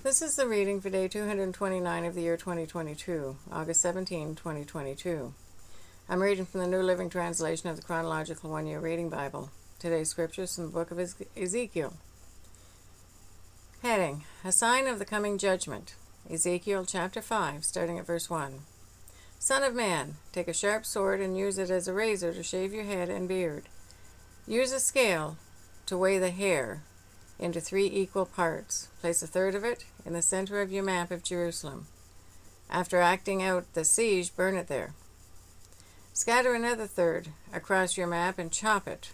This is the reading for day 229 of the year 2022, August 17, 2022. I'm reading from the New Living Translation of the Chronological One-Year Reading Bible. Today's scriptures from the book of Ezekiel. Heading: A Sign of the Coming Judgment. Ezekiel chapter 5, starting at verse 1. Son of man, take a sharp sword and use it as a razor to shave your head and beard. Use a scale to weigh the hair into 3 equal parts. Place a third of it in the center of your map of Jerusalem. After acting out the siege, burn it there. Scatter another third across your map and chop it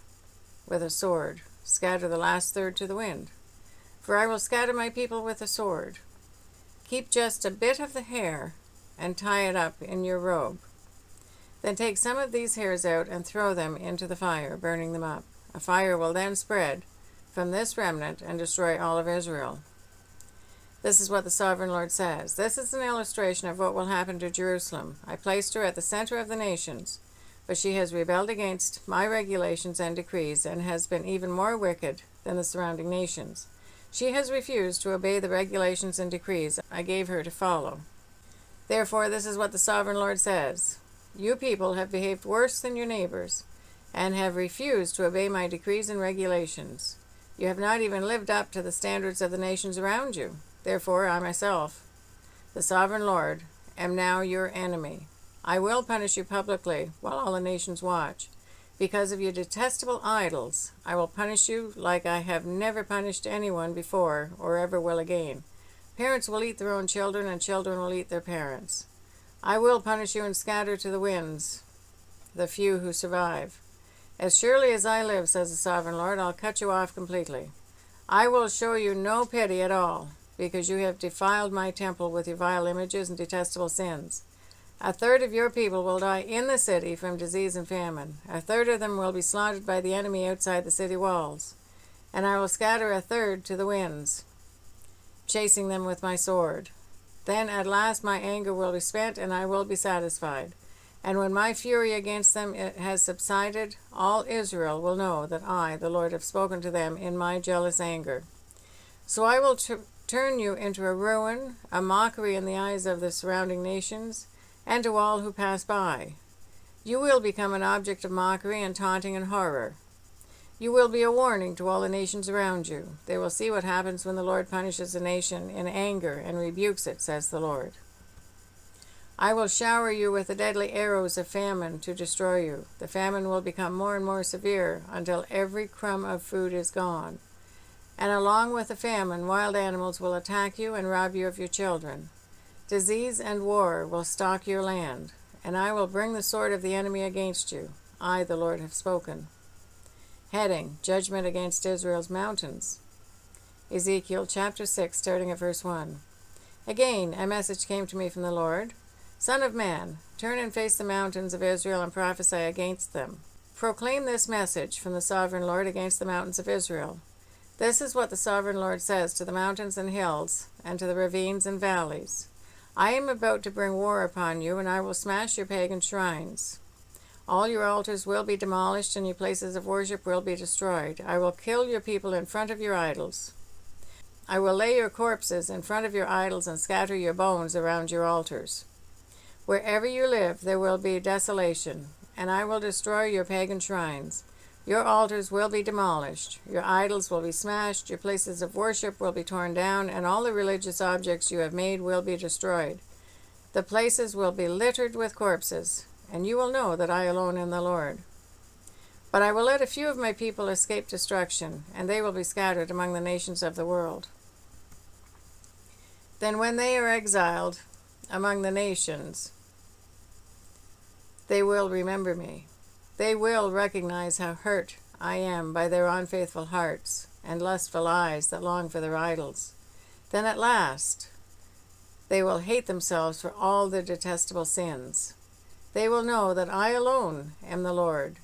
with a sword. Scatter the last third to the wind. For I will scatter my people with a sword. Keep just a bit of the hair and tie it up in your robe. Then take some of these hairs out and throw them into the fire, burning them up. A fire will then spread from this remnant and destroy all of Israel. This is what the Sovereign Lord says. This is an illustration of what will happen to Jerusalem. I placed her at the center of the nations, but she has rebelled against my regulations and decrees and has been even more wicked than the surrounding nations. She has refused to obey the regulations and decrees I gave her to follow. Therefore, this is what the Sovereign Lord says. You people have behaved worse than your neighbors and have refused to obey my decrees and regulations. You have not even lived up to the standards of the nations around you. Therefore, I myself, the Sovereign Lord, am now your enemy. I will punish you publicly while all the nations watch. Because of your detestable idols, I will punish you like I have never punished anyone before or ever will again. Parents will eat their own children, and children will eat their parents. I will punish you and scatter to the winds the few who survive. As surely as I live, says the Sovereign Lord, I'll cut you off completely. I will show you no pity at all, because you have defiled my temple with your vile images and detestable sins. A third of your people will die in the city from disease and famine. A third of them will be slaughtered by the enemy outside the city walls. And I will scatter a third to the winds, chasing them with my sword. Then at last my anger will be spent, and I will be satisfied. And when my fury against them has subsided, all Israel will know that I, the Lord, have spoken to them in my jealous anger. So I will turn you into a ruin, a mockery in the eyes of the surrounding nations, and to all who pass by. You will become an object of mockery and taunting and horror. You will be a warning to all the nations around you. They will see what happens when the Lord punishes a nation in anger and rebukes it, says the Lord. I will shower you with the deadly arrows of famine to destroy you. The famine will become more and more severe until every crumb of food is gone. And along with the famine, wild animals will attack you and rob you of your children. Disease and war will stalk your land, and I will bring the sword of the enemy against you. I, the Lord, have spoken. Heading: Judgment against Israel's mountains. Ezekiel chapter 6, starting at verse 1. Again, a message came to me from the Lord. Son of man, turn and face the mountains of Israel and prophesy against them. Proclaim this message from the Sovereign Lord against the mountains of Israel. This is what the Sovereign Lord says to the mountains and hills, and to the ravines and valleys. I am about to bring war upon you, and I will smash your pagan shrines. All your altars will be demolished, and your places of worship will be destroyed. I will kill your people in front of your idols. I will lay your corpses in front of your idols and scatter your bones around your altars. Wherever you live, there will be desolation, and I will destroy your pagan shrines. Your altars will be demolished, your idols will be smashed, your places of worship will be torn down, and all the religious objects you have made will be destroyed. The places will be littered with corpses, and you will know that I alone am the Lord. But I will let a few of my people escape destruction, and they will be scattered among the nations of the world. Then when they are exiled among the nations, they will remember me. They will recognize how hurt I am by their unfaithful hearts and lustful eyes that long for their idols. Then at last they will hate themselves for all their detestable sins. They will know that I alone am the Lord,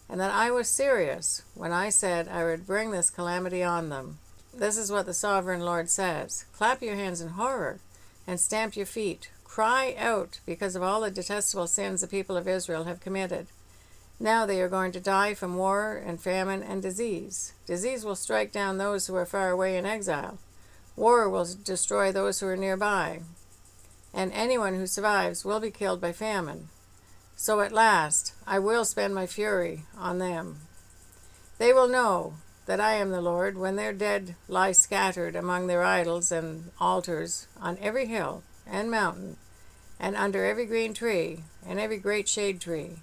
and that I was serious when I said I would bring this calamity on them. This is what the Sovereign Lord says. Clap your hands in horror and stamp your feet. Cry out because of all the detestable sins the people of Israel have committed. Now they are going to die from war and famine and disease. Disease will strike down those who are far away in exile. War will destroy those who are nearby, and anyone who survives will be killed by famine. So at last I will spend my fury on them. They will know that I am the Lord when their dead lie scattered among their idols and altars on every hill and mountain, and under every green tree and every great shade tree,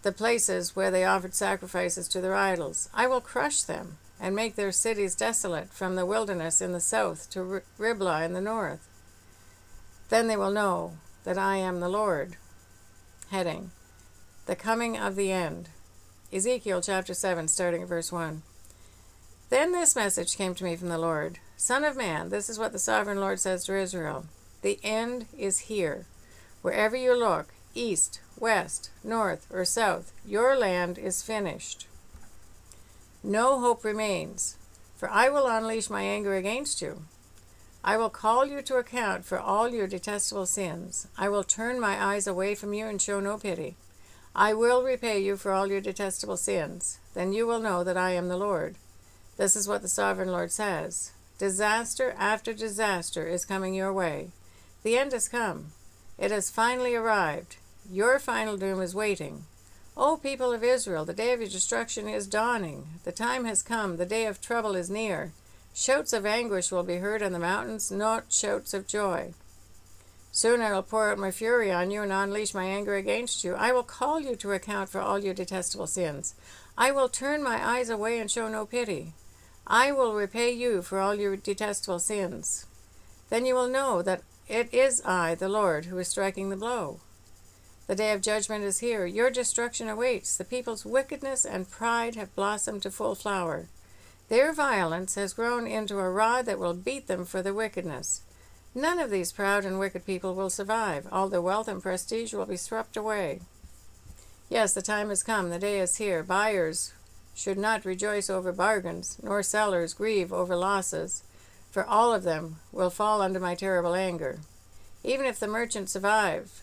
the places where they offered sacrifices to their idols. I will crush them and make their cities desolate, from the wilderness in the south to Riblah in the north. Then they will know that I am the Lord. Heading: The coming of the end. Ezekiel chapter 7, starting at verse 1. Then this message came to me from the Lord. Son of man, this is what the sovereign Lord says to Israel. The end is here. Wherever you look, east, west, north, or south, your land is finished. No hope remains, for I will unleash my anger against you. I will call you to account for all your detestable sins. I will turn my eyes away from you and show no pity. I will repay you for all your detestable sins. Then you will know that I am the Lord. This is what the sovereign Lord says. Disaster after disaster is coming your way. The end has come. It has finally arrived. Your final doom is waiting. O people of Israel, the day of your destruction is dawning. The time has come. The day of trouble is near. Shouts of anguish will be heard on the mountains, not shouts of joy. Soon I will pour out my fury on you and unleash my anger against you. I will call you to account for all your detestable sins. I will turn my eyes away and show no pity. I will repay you for all your detestable sins. Then you will know that it is I, the Lord, who is striking the blow. The day of judgment is here. Your destruction awaits. The people's wickedness and pride have blossomed to full flower. Their violence has grown into a rod that will beat them for their wickedness. None of these proud and wicked people will survive. All their wealth and prestige will be swept away. Yes, the time has come. The day is here. Buyers should not rejoice over bargains, nor sellers grieve over losses, for all of them will fall under my terrible anger. Even if the merchants survive,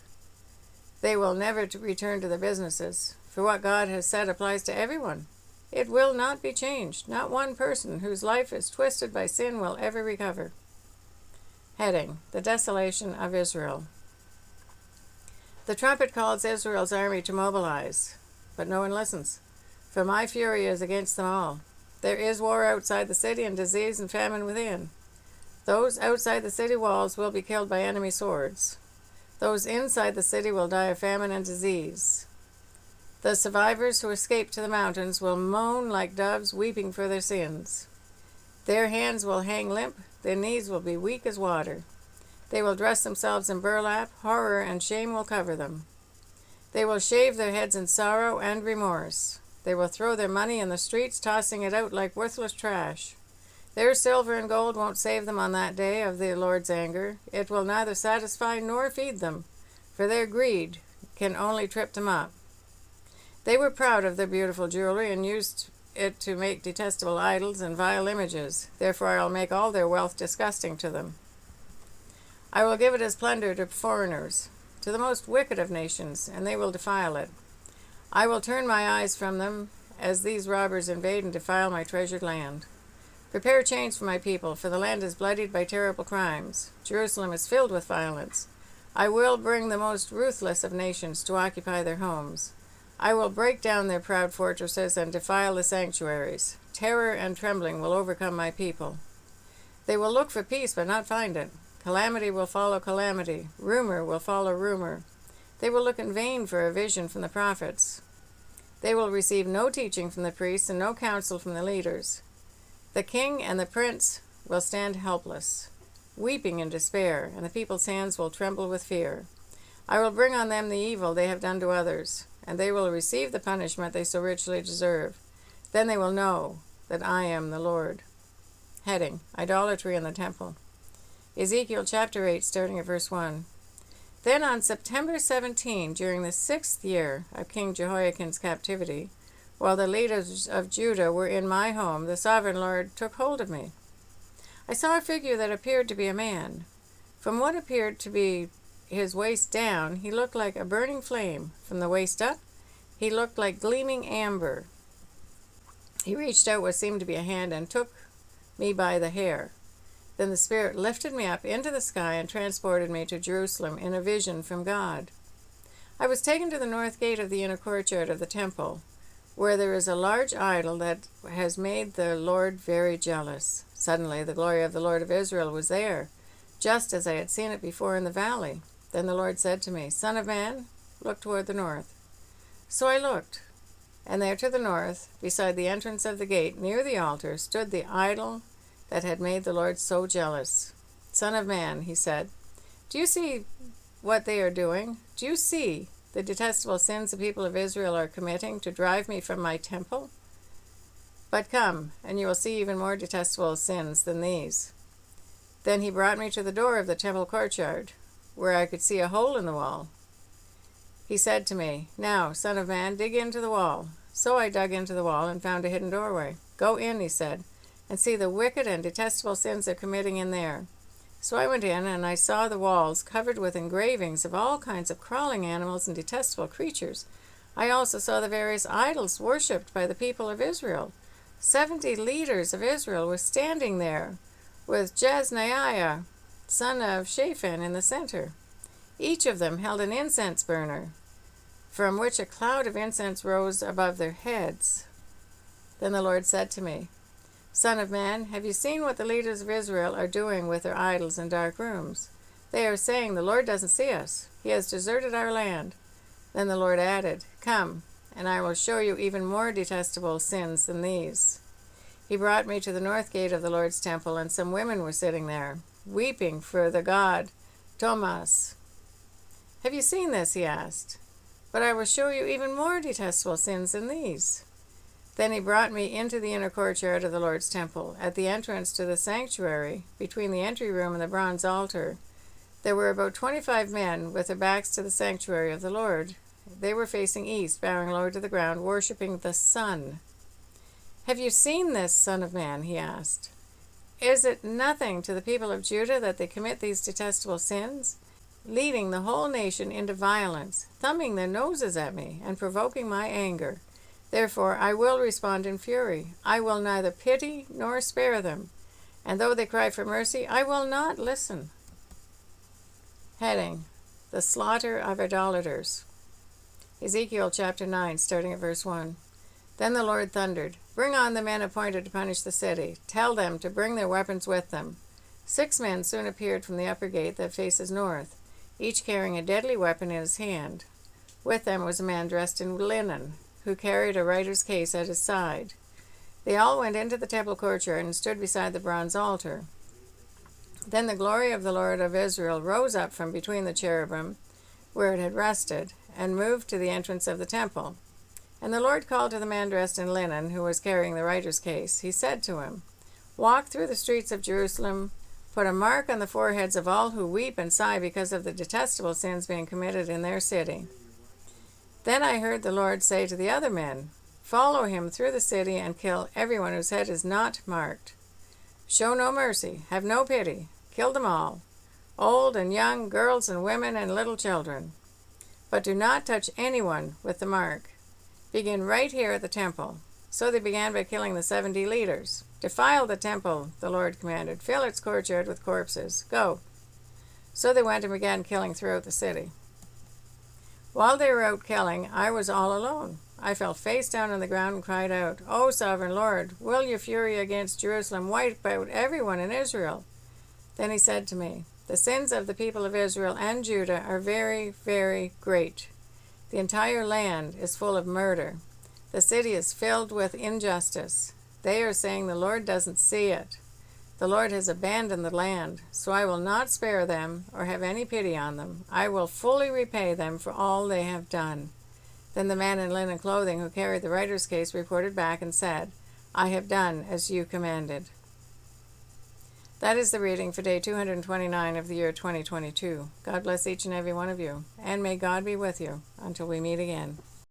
they will never return to their businesses, for what God has said applies to everyone. It will not be changed. Not one person whose life is twisted by sin will ever recover. Heading: The desolation of Israel. The trumpet calls Israel's army to mobilize, but no one listens, for my fury is against them all. There is war outside the city and disease and famine within. Those outside the city walls will be killed by enemy swords. Those inside the city will die of famine and disease. The survivors who escape to the mountains will moan like doves, weeping for their sins. Their hands will hang limp, their knees will be weak as water. They will dress themselves in burlap, horror and shame will cover them. They will shave their heads in sorrow and remorse. They will throw their money in the streets, tossing it out like worthless trash. Their silver and gold won't save them on that day of the Lord's anger. It will neither satisfy nor feed them, for their greed can only trip them up. They were proud of their beautiful jewelry and used it to make detestable idols and vile images. Therefore I will make all their wealth disgusting to them. I will give it as plunder to foreigners, to the most wicked of nations, and they will defile it. I will turn my eyes from them as these robbers invade and defile my treasured land. Prepare chains for my people, for the land is bloodied by terrible crimes. Jerusalem is filled with violence. I will bring the most ruthless of nations to occupy their homes. I will break down their proud fortresses and defile the sanctuaries. Terror and trembling will overcome my people. They will look for peace but not find it. Calamity will follow calamity. Rumor will follow rumor. They will look in vain for a vision from the prophets. They will receive no teaching from the priests and no counsel from the leaders. The king and the prince will stand helpless, weeping in despair, and the people's hands will tremble with fear. I will bring on them the evil they have done to others, and they will receive the punishment they so richly deserve. Then they will know that I am the Lord. Heading: Idolatry in the Temple. Ezekiel chapter 8, starting at verse 1. Then on September 17, during the 6th year of King Jehoiakim's captivity, while the leaders of Judah were in my home, the sovereign Lord took hold of me. I saw a figure that appeared to be a man. From what appeared to be his waist down, he looked like a burning flame. From the waist up, he looked like gleaming amber. He reached out what seemed to be a hand and took me by the hair. Then the Spirit lifted me up into the sky and transported me to Jerusalem in a vision from God. I was taken to the north gate of the inner courtyard of the temple, where there is a large idol that has made the Lord very jealous. Suddenly the glory of the Lord of Israel was there, just as I had seen it before in the valley. Then the Lord said to me, Son of man, look toward the north. So I looked, and there to the north, beside the entrance of the gate, near the altar, stood the idol that had made the Lord so jealous. Son of man, he said, do you see what they are doing? Do you see the detestable sins the people of Israel are committing to drive me from my temple? But come, and you will see even more detestable sins than these. Then he brought me to the door of the temple courtyard, where I could see a hole in the wall. He said to me, Now, son of man, dig into the wall. So I dug into the wall and found a hidden doorway. Go in, he said, and see the wicked and detestable sins they're committing in there. So I went in, and I saw the walls covered with engravings of all kinds of crawling animals and detestable creatures. I also saw the various idols worshipped by the people of Israel. 70 leaders of Israel were standing there, with Jezaniah, son of Shaphan, in the center. Each of them held an incense burner, from which a cloud of incense rose above their heads. Then the Lord said to me, Son of man, have you seen what the leaders of Israel are doing with their idols in dark rooms? They are saying, The Lord doesn't see us. He has deserted our land. Then the Lord added, Come, and I will show you even more detestable sins than these. He brought me to the north gate of the Lord's temple, and some women were sitting there, weeping for the god Thomas. Have you seen this? He asked. But I will show you even more detestable sins than these. Then he brought me into the inner courtyard of the Lord's temple. At the entrance to the sanctuary, between the entry room and the bronze altar, there were about 25 men with their backs to the sanctuary of the Lord. They were facing east, bowing low to the ground, worshipping the sun. Have you seen this, Son of man? He asked. Is it nothing to the people of Judah that they commit these detestable sins, leading the whole nation into violence, thumbing their noses at me, and provoking my anger? Therefore I will respond in fury. I will neither pity nor spare them, and though they cry for mercy, I will not listen. Heading: The Slaughter of Idolaters. Ezekiel chapter 9, starting at verse 1. Then the Lord thundered, Bring on the men appointed to punish the city. Tell them to bring their weapons with them. 6 men soon appeared from the upper gate that faces north, each carrying a deadly weapon in his hand. With them was a man dressed in linen, who carried a writer's case at his side. They all went into the temple courtyard and stood beside the bronze altar. Then the glory of the Lord of Israel rose up from between the cherubim, where it had rested, and moved to the entrance of the temple. And the Lord called to the man dressed in linen, who was carrying the writer's case. He said to him, Walk through the streets of Jerusalem, put a mark on the foreheads of all who weep and sigh because of the detestable sins being committed in their city. Then I heard the Lord say to the other men, Follow him through the city and kill everyone whose head is not marked. Show no mercy, have no pity, kill them all, old and young, girls and women and little children. But do not touch anyone with the mark. Begin right here at the temple. So they began by killing the 70 leaders. Defile the temple, the Lord commanded. Fill its courtyard with corpses. Go. So they went and began killing throughout the city. While they were out killing, I was all alone. I fell face down on the ground and cried out, O sovereign Lord, will your fury against Jerusalem wipe out everyone in Israel? Then he said to me, The sins of the people of Israel and Judah are very, very great. The entire land is full of murder. The city is filled with injustice. They are saying the Lord doesn't see it. The Lord has abandoned the land, so I will not spare them or have any pity on them. I will fully repay them for all they have done. Then the man in linen clothing who carried the writer's case reported back and said, I have done as you commanded. That is the reading for day 229 of the year 2022. God bless each and every one of you, and may God be with you until we meet again.